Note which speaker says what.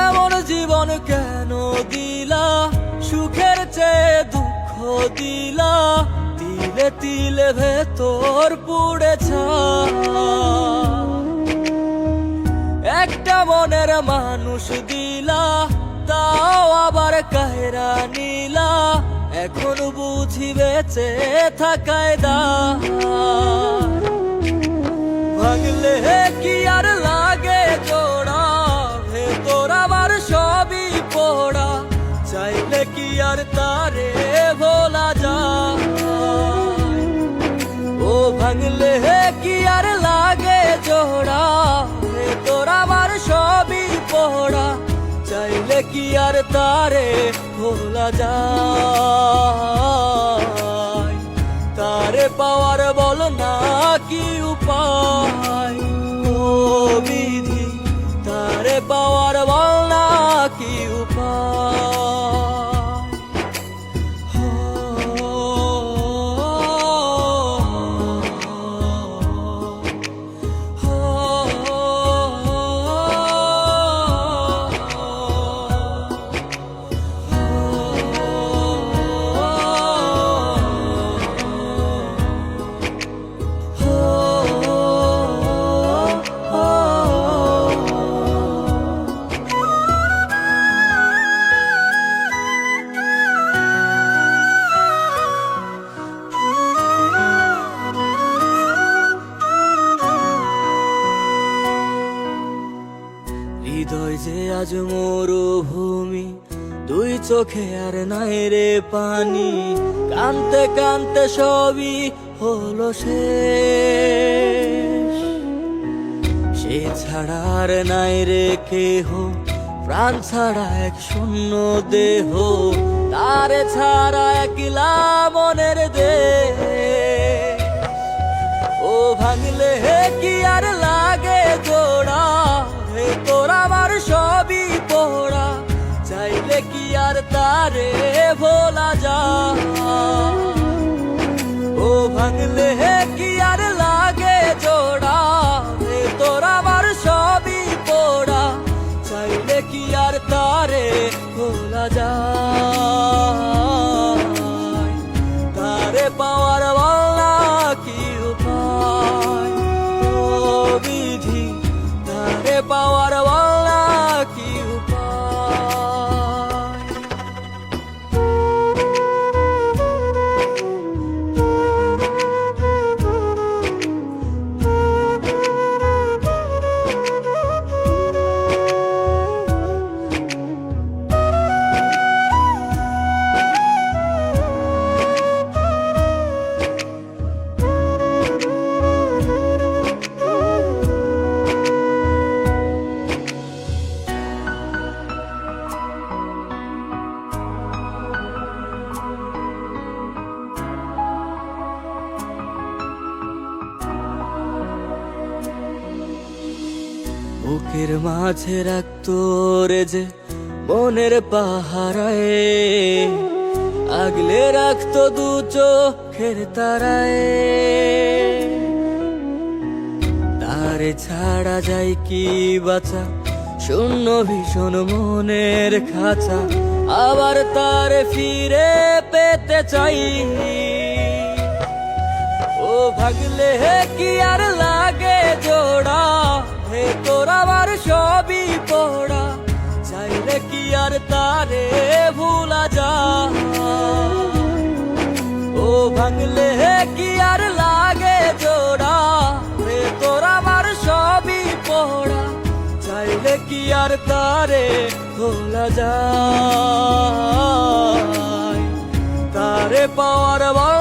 Speaker 1: এমন জীবন কেন দিলা, সুখের চেয়ে দুঃখ দিলা, তিলে তিলে ভেতর পুড়েছা। একটা মনের মানুষ দিলা, তাও আবার কাহেরা নিলা, এখন বুঝি বেঁচে থাকায় দা। ভাঙলে কি আর লাগে জোড়া, ভেতর আমার সবই পোড়া, চাইলে কি আর তারে ভোলা যায়। ও ভাঙলে কি আর লাগে জোড়া, ভেতর আমার সবই পোড়া, চাইলে কি আর তারে ভোলা যায়। তারে পাওয়ার বল না কি উপায়, ও বিধি তারে পাওয়ার বল না কি উপায়। হৃদয় যে আজ মরুভূমি, দুই চোখে আর নাই রে পানি, কানতে কানতে সবই হলো শেষ। সে ছাড়া আর নাই রে কেহ, প্রাণ ছাড়া এক শূন্য দেহ, তারে ছাড়া একলা মনের দেহ। ও ভাঙলে কি আর লাগে জোড়া, ভেতর আমার সবই পোড়া, চাইলে কি আর তারে ভোলা যায়। ও ভাঙলে কি আর লাগে জোড়া, ভেতর আমার সবই পোড়া, চাইলে কি আর তারে ভোলা যায়। তারে পাওয়ার বল না কি উপায়, ও বিধি তারে পাওয়ার বল না কি উপায়। বুকের মাঝে রাখতো রে যে মনের পাহারায়, আগলে রাখতো দু চোখের তারায়। তারে ছাড়া যায় কি বাঁচা, শূন্য ভীষণ মনের খাঁচা, আবার তারে ফিরে পেতে চাই। ও ভাগলে কি আর লাগে জোড়া, ভেতর আমার সবই পোড়া, চাইলে কি আর তারে ভুলা যায়। ও ভাঙলে কি আর লাগে জোড়া, ভেতর আমার সবই পোড়া, চাইলে কি আর তারে ভোলা যায়। তারে পাওয়ার বল